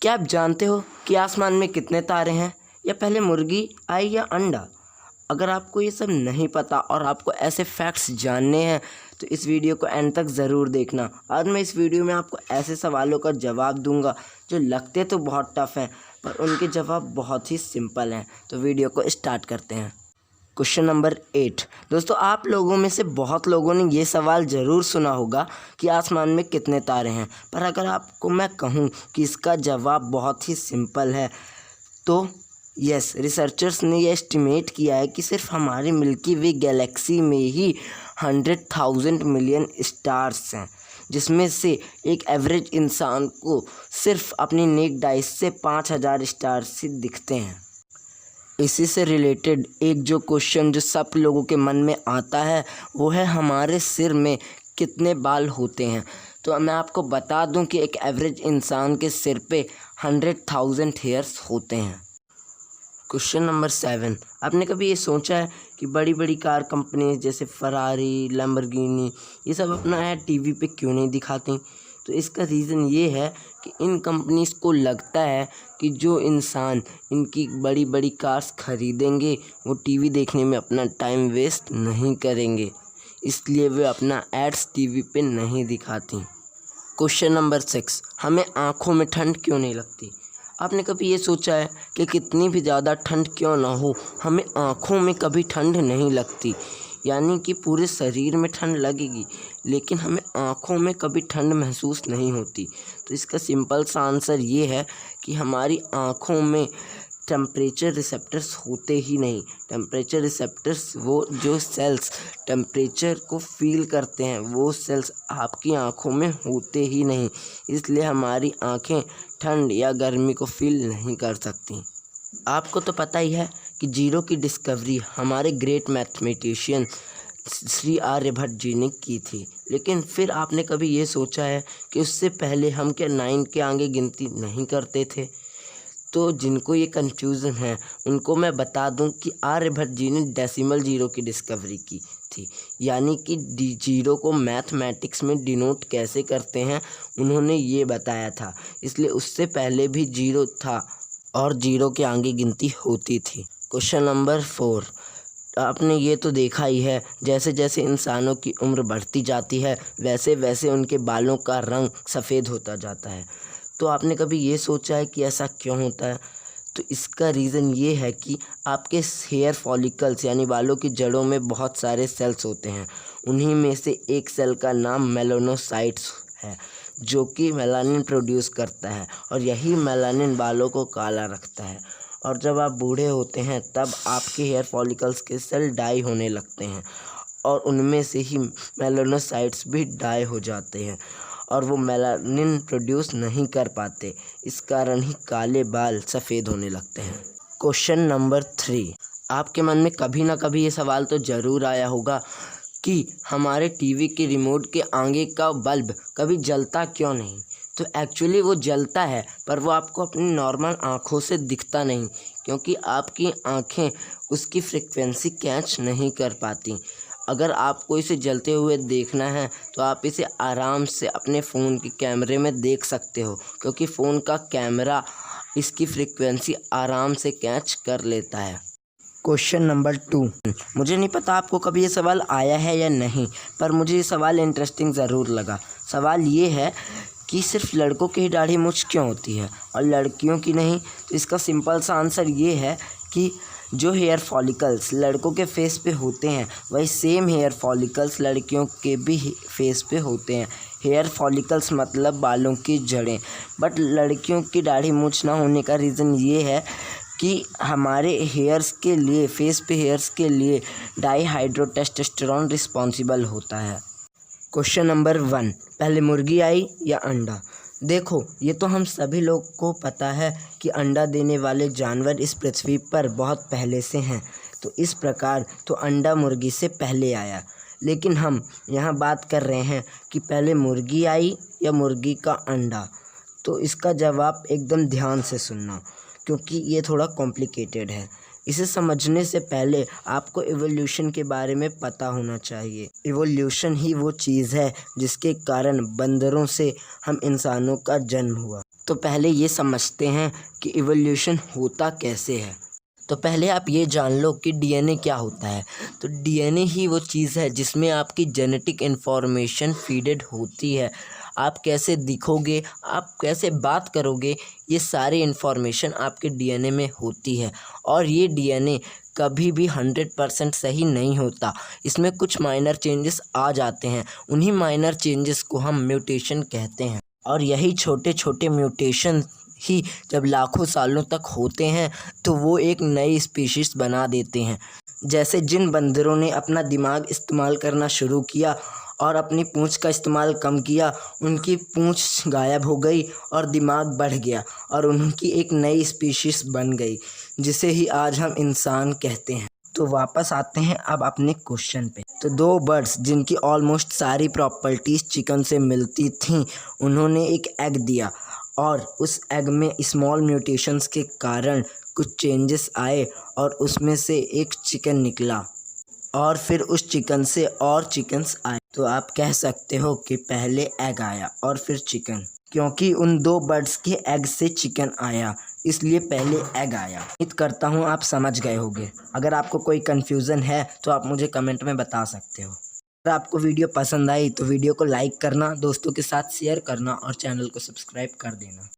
क्या आप जानते हो कि आसमान में कितने तारे हैं, या पहले मुर्गी आई या अंडा? अगर आपको ये सब नहीं पता और आपको ऐसे फैक्ट्स जानने हैं तो इस वीडियो को एंड तक ज़रूर देखना। आज मैं इस वीडियो में आपको ऐसे सवालों का जवाब दूंगा जो लगते तो बहुत टफ हैं पर उनके जवाब बहुत ही सिंपल हैं। तो वीडियो को स्टार्ट करते हैं। Question number 8। दोस्तों, आप लोगों में से बहुत लोगों ने ये सवाल ज़रूर सुना होगा कि आसमान में कितने तारे हैं, पर अगर आपको मैं कहूँ कि इसका जवाब बहुत ही सिंपल है तो यस, रिसर्चर्स ने ये एस्टिमेट किया है कि सिर्फ हमारी मिल्की वे गैलेक्सी में ही 100,000 मिलियन स्टार्स हैं, जिसमें से एक एवरेज इंसान को सिर्फ अपनी नेक्ड आइज से 5,000 स्टार्स ही दिखते हैं। इसी से रिलेटेड एक जो क्वेश्चन जो सब लोगों के मन में आता है वो है हमारे सिर में कितने बाल होते हैं। तो मैं आपको बता दूं कि एक एवरेज इंसान के सिर पे 100,000 हेयर्स होते हैं। Question number 7। आपने कभी ये सोचा है कि बड़ी बड़ी कार कंपनी जैसे फरारी, लैम्बोर्गिनी ये सब अपना ऐड टीवी पे क्यों नहीं दिखाती? तो इसका रीज़न ये है कि इन कंपनीज़ को लगता है कि जो इंसान इनकी बड़ी बड़ी कार्स खरीदेंगे वो टीवी देखने में अपना टाइम वेस्ट नहीं करेंगे, इसलिए वे अपना एड्स टीवी पे नहीं दिखाती। Question number 6। हमें आँखों में ठंड क्यों नहीं लगती? आपने कभी ये सोचा है कि कितनी भी ज़्यादा ठंड क्यों ना हो हमें आँखों में कभी ठंड नहीं लगती? यानी कि पूरे शरीर में ठंड लगेगी लेकिन हमें आँखों में कभी ठंड महसूस नहीं होती। तो इसका सिंपल सा आंसर ये है कि हमारी आँखों में टेम्परेचर रिसेप्टर्स होते ही नहीं। टेम्परेचर रिसेप्टर्स वो जो सेल्स टेम्परेचर को फील करते हैं वो सेल्स आपकी आँखों में होते ही नहीं, इसलिए हमारी आँखें ठंड या गर्मी को फील नहीं कर सकती। आपको तो पता ही है कि जीरो की डिस्कवरी हमारे ग्रेट मैथमेटिशियन श्री आर्यभट्ट जी ने की थी, लेकिन फिर आपने कभी ये सोचा है कि उससे पहले हम क्या 9 के आगे गिनती नहीं करते थे? तो जिनको ये कन्फ्यूज़न है उनको मैं बता दूं कि आर्यभट्ट जी ने डेसिमल जीरो की डिस्कवरी की थी, यानी कि जीरो को मैथमेटिक्स में डिनोट कैसे करते हैं उन्होंने ये बताया था, इसलिए उससे पहले भी जीरो था और जीरो के आगे गिनती होती थी। Question number 4। आपने ये तो देखा ही है जैसे जैसे इंसानों की उम्र बढ़ती जाती है वैसे वैसे उनके बालों का रंग सफ़ेद होता जाता है। तो आपने कभी ये सोचा है कि ऐसा क्यों होता है? तो इसका रीज़न ये है कि आपके हेयर फॉलिकल्स यानी बालों की जड़ों में बहुत सारे सेल्स होते हैं। उन्हीं में से एक सेल का नाम मेलानोसाइट्स है जो कि मेलानिन प्रोड्यूस करता है और यही मेलानिन बालों को काला रखता है। और जब आप बूढ़े होते हैं तब आपके हेयर फॉलिकल्स के सेल डाई होने लगते हैं और उनमें से ही मेलानोसाइट्स भी डाई हो जाते हैं और वो मेलानिन प्रोड्यूस नहीं कर पाते, इस कारण ही काले बाल सफ़ेद होने लगते हैं। Question number 3। आपके मन में कभी ना कभी ये सवाल तो ज़रूर आया होगा कि हमारे टीवी के रिमोट के आगे का बल्ब कभी जलता क्यों नहीं? तो एक्चुअली वो जलता है पर वो आपको अपनी नॉर्मल आँखों से दिखता नहीं, क्योंकि आपकी आँखें उसकी फ्रिक्वेंसी कैच नहीं कर पाती। अगर आपको इसे जलते हुए देखना है तो आप इसे आराम से अपने फ़ोन के कैमरे में देख सकते हो, क्योंकि फ़ोन का कैमरा इसकी फ्रिक्वेंसी आराम से कैच कर लेता है। Question number 2। मुझे नहीं पता आपको कभी ये सवाल आया है या नहीं, पर मुझे ये सवाल इंटरेस्टिंग ज़रूर लगा। सवाल ये है कि सिर्फ लड़कों की ही दाढ़ी मूंछ क्यों होती है और लड़कियों की नहीं? तो इसका सिंपल सा आंसर ये है कि जो हेयर फॉलिकल्स लड़कों के फेस पे होते हैं वही सेम हेयर फॉलिकल्स लड़कियों के भी फेस पे होते हैं। हेयर फॉलिकल्स मतलब बालों की जड़ें, बट लड़कियों की दाढ़ी मूंछ ना होने का रीज़न ये है कि हमारे हेयर्स के लिए फेस पे हेयर्स के लिए डाईहाइड्रोटेस्टोस्टेरोन रिस्पॉन्सिबल होता है। Question number 1। पहले मुर्गी आई या अंडा? देखो, ये तो हम सभी लोग को पता है कि अंडा देने वाले जानवर इस पृथ्वी पर बहुत पहले से हैं, तो इस प्रकार तो अंडा मुर्गी से पहले आया। लेकिन हम यहाँ बात कर रहे हैं कि पहले मुर्गी आई या मुर्गी का अंडा। तो इसका जवाब एकदम ध्यान से सुनना, क्योंकि ये थोड़ा कॉम्प्लिकेटेड है। इसे समझने से पहले आपको इवोल्यूशन के बारे में पता होना चाहिए। इवोल्यूशन ही वो चीज़ है जिसके कारण बंदरों से हम इंसानों का जन्म हुआ। तो पहले ये समझते हैं कि इवोल्यूशन होता कैसे है। तो पहले आप ये जान लो कि डीएनए क्या होता है। तो डीएनए ही वो चीज़ है जिसमें आपकी जेनेटिक इन्फॉर्मेशन फीडेड होती है। आप कैसे दिखोगे, आप कैसे बात करोगे, ये सारी इन्फॉर्मेशन आपके डीएनए में होती है। और ये डीएनए कभी भी 100% सही नहीं होता, इसमें कुछ माइनर चेंजेस आ जाते हैं। उन्हीं माइनर चेंजेस को हम म्यूटेशन कहते हैं। और यही छोटे छोटे म्यूटेशन ही जब लाखों सालों तक होते हैं तो वो एक नई स्पीशीज़ बना देते हैं। जैसे जिन बंदरों ने अपना दिमाग इस्तेमाल करना शुरू किया और अपनी पूँछ का इस्तेमाल कम किया, उनकी पूँछ गायब हो गई और दिमाग बढ़ गया और उनकी एक नई स्पीशीज़ बन गई, जिसे ही आज हम इंसान कहते हैं। तो वापस आते हैं अब अपने क्वेश्चन पे। तो दो बर्ड्स जिनकी ऑलमोस्ट सारी प्रॉपर्टीज़ चिकन से मिलती थीं, उन्होंने एक एग दिया और उस एग में स्मॉल म्यूटेशंस के कारण कुछ चेंजेस आए और उसमें से एक चिकन निकला और फिर उस चिकन से और चिकन्स आए। तो आप कह सकते हो कि पहले एग आया और फिर चिकन, क्योंकि उन दो बर्ड्स के एग से चिकन आया, इसलिए पहले एग आया। उम्मीद करता हूँ आप समझ गए होंगे। अगर आपको कोई कन्फ्यूज़न है तो आप मुझे कमेंट में बता सकते हो। अगर आपको वीडियो पसंद आई तो वीडियो को लाइक करना, दोस्तों के साथ शेयर करना और चैनल को सब्सक्राइब कर देना।